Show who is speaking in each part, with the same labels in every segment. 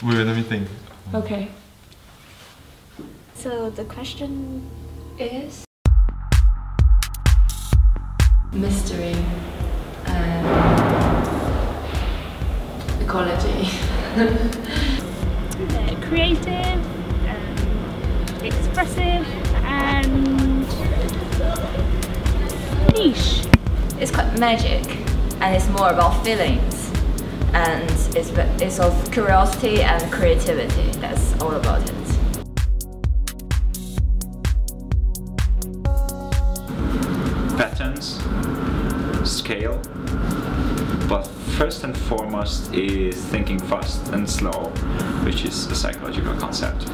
Speaker 1: Wait, let me think.
Speaker 2: Okay.
Speaker 3: So the question is?
Speaker 2: Mystery. Ecology.
Speaker 4: Creative, expressive, and niche.
Speaker 3: It's quite magic, and it's more about feelings, and it's of curiosity and creativity. That's all about it.
Speaker 5: Patterns, scale, but first and foremost is thinking fast and slow, which is a psychological concept.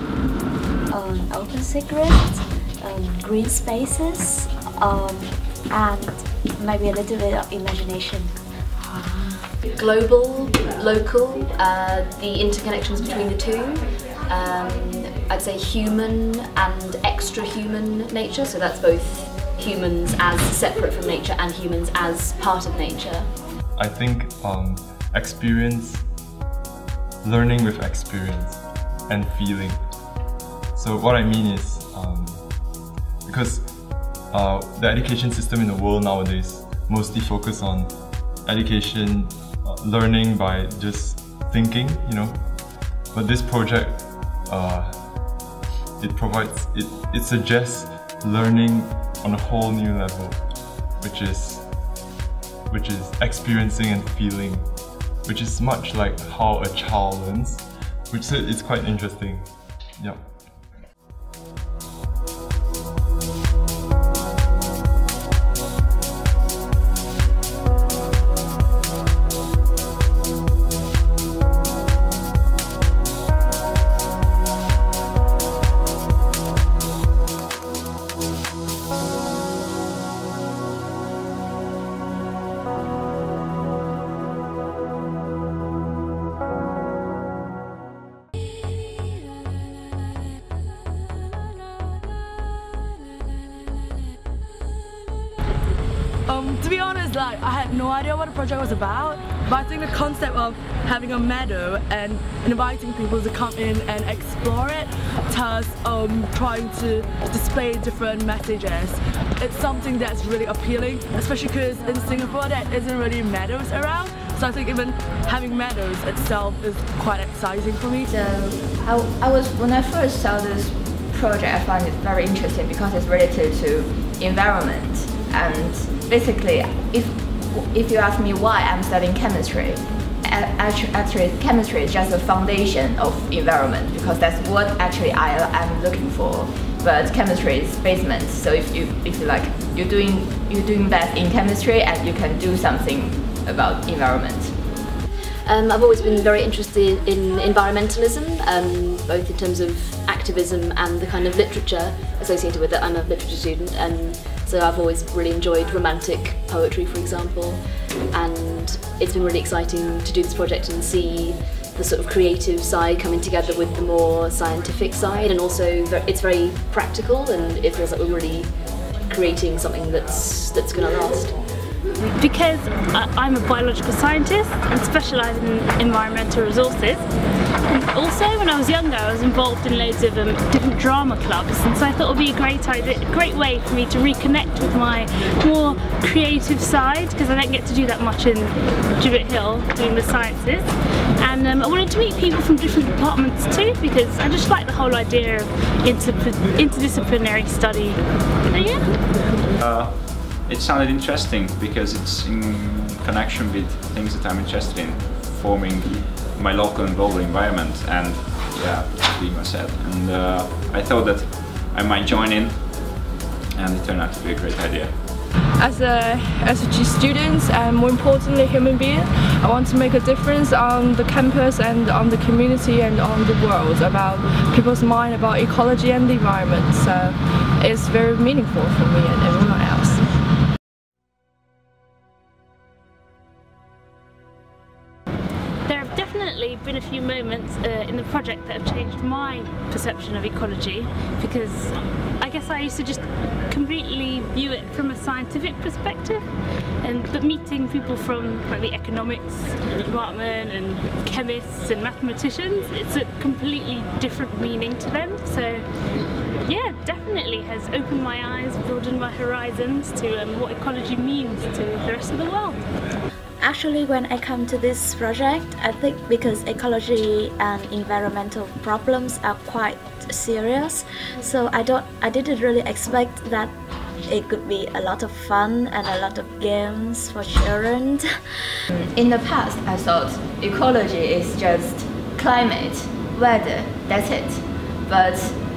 Speaker 6: Open secret, green spaces, and maybe a little bit of imagination.
Speaker 7: Global, local, the interconnections between the two. I'd say human and extra-human nature, so that's both humans as separate from nature and humans as part of nature.
Speaker 1: I think experience, learning with experience and feeling. So what I mean is, because the education system in the world nowadays mostly focus on education, learning by just thinking, you know. But this project, it suggests learning on a whole new level, which is experiencing and feeling, which is much like how a child learns, which is quite interesting. Yeah.
Speaker 2: To be honest, like, I had no idea what the project was about, but I think the concept of having a meadow and inviting people to come in and explore it, thus trying to display different messages, it's something that's really appealing, especially because in Singapore there isn't really meadows around, so I think even having meadows itself is quite exciting for me.
Speaker 3: So when I first saw this project, I found it very interesting because it's related to environment. And basically, if you ask me why I'm studying chemistry, actually chemistry is just the foundation of environment, because that's what actually I'm looking for. But chemistry is basement. So if you like, you're doing best in chemistry, and you can do something about environment.
Speaker 7: I've always been very interested in environmentalism, both in terms of activism and the kind of literature associated with it. I'm a literature student, and so I've always really enjoyed romantic poetry, for example, and it's been really exciting to do this project and see the sort of creative side coming together with the more scientific side, and also it's very practical, and it feels like we're really creating something that's going to last.
Speaker 4: Because I'm a biological scientist and specialise in environmental resources. And also, when I was younger, I was involved in loads of different drama clubs, and so I thought it would be a great way for me to reconnect with my more creative side, because I don't get to do that much in Gibbet Hill doing the sciences. And I wanted to meet people from different departments too, because I just like the whole idea of interdisciplinary study. So yeah.
Speaker 5: It sounded interesting because it's in connection with things that I'm interested in, forming my local and global environment, and yeah, being myself. And I thought that I might join in, and it turned out to be a great idea.
Speaker 2: As a SG student, and more importantly human being, I want to make a difference on the campus and on the community and on the world, about people's mind about ecology and the environment. So it's very meaningful for me and everyone else.
Speaker 4: There have definitely been a few moments in the project that have changed my perception of ecology, because I guess I used to just completely view it from a scientific perspective, but meeting people from like the economics department and chemists and mathematicians, it's a completely different meaning to them. So yeah, definitely has opened my eyes, broadened my horizons to what ecology means to the rest of the world.
Speaker 6: Actually, when I come to this project, I think because ecology and environmental problems are quite serious, so I didn't really expect that it could be a lot of fun and a lot of games for children.
Speaker 3: In the past, I thought ecology is just climate, weather, that's it. But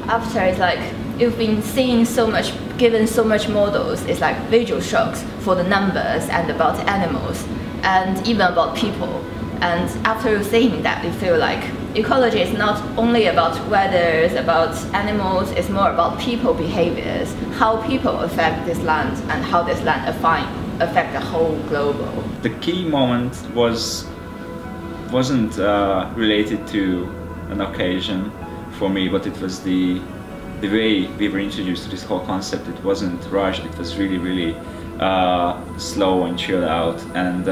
Speaker 3: after, it's like you've been seeing so much, given so much models, it's like visual shocks for the numbers and about animals and even about people. And after seeing that, you feel like ecology is not only about weather, about animals, it's more about people behaviors, how people affect this land and how this land affect the whole global.
Speaker 5: The key moment wasn't related to an occasion for me, but it was the way we were introduced to this whole concept. It wasn't rushed, it was really slow and chilled out, and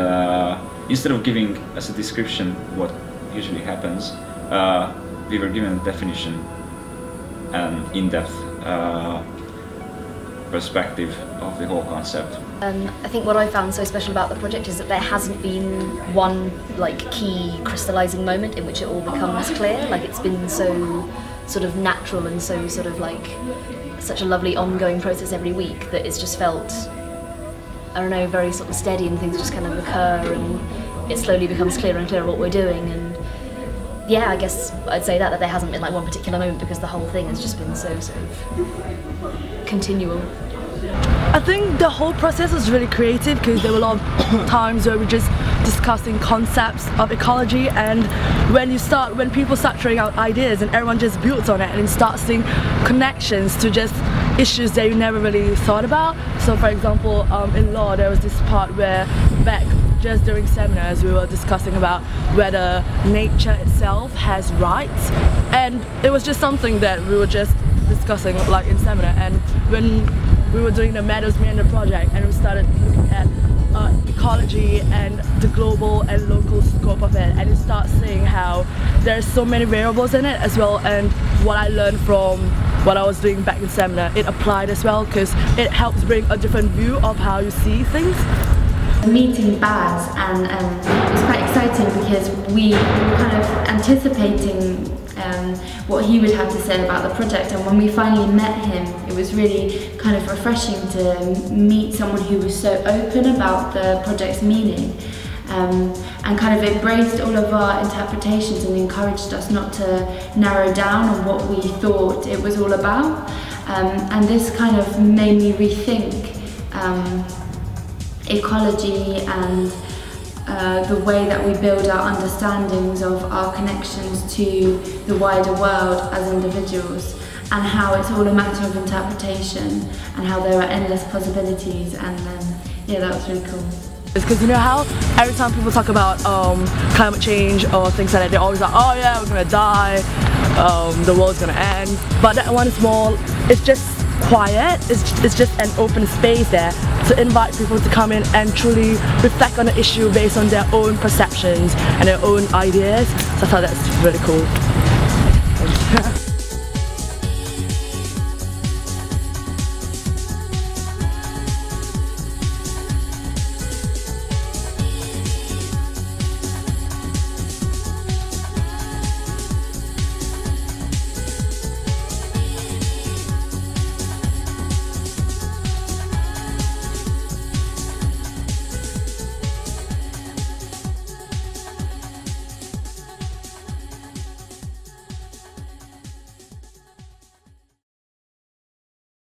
Speaker 5: instead of giving us a description what usually happens, we were given a definition and in-depth perspective of the whole concept.
Speaker 7: I think what I found so special about the project is that there hasn't been one key crystallizing moment in which it all becomes clear. Like, it's been so sort of natural and so sort of such a lovely ongoing process every week that it's just felt, I don't know, very sort of steady, and things just kind of occur and it slowly becomes clearer and clearer what we're doing. And yeah, I guess I'd say that there hasn't been one particular moment, because the whole thing has just been so sort of continual.
Speaker 2: I think the whole process was really creative, because there were a lot of times where we're just discussing concepts of ecology, and when people start throwing out ideas and everyone just builds on it and starts seeing connections to just issues that you never really thought about. So for example, in law there was this part where just during seminars we were discussing about whether nature itself has rights, and it was just something that we were just discussing in seminar. And when we were doing the Meadow Meander project and we started looking at ecology and the global and local scope of it, and you start seeing how there's so many variables in it as well, and what I learned from what I was doing back in seminar, it applied as well, because it helps bring a different view of how you see things.
Speaker 8: Meeting Baz, and it was quite exciting because we were kind of anticipating what he would have to say about the project, and when we finally met him, it was really kind of refreshing to meet someone who was so open about the project's meaning, and kind of embraced all of our interpretations and encouraged us not to narrow down on what we thought it was all about. And this kind of made me rethink ecology and the way that we build our understandings of our connections to the wider world as individuals, and how it's all a matter of interpretation and how there are endless possibilities. And yeah, that was really cool.
Speaker 2: Because you know how every time people talk about climate change or things like that, they're always like, oh yeah, we're gonna die, the world's gonna end. But that one is more, it's just quiet, it's just an open space there to invite people to come in and truly reflect on the issue based on their own perceptions and their own ideas. So I thought that's really cool.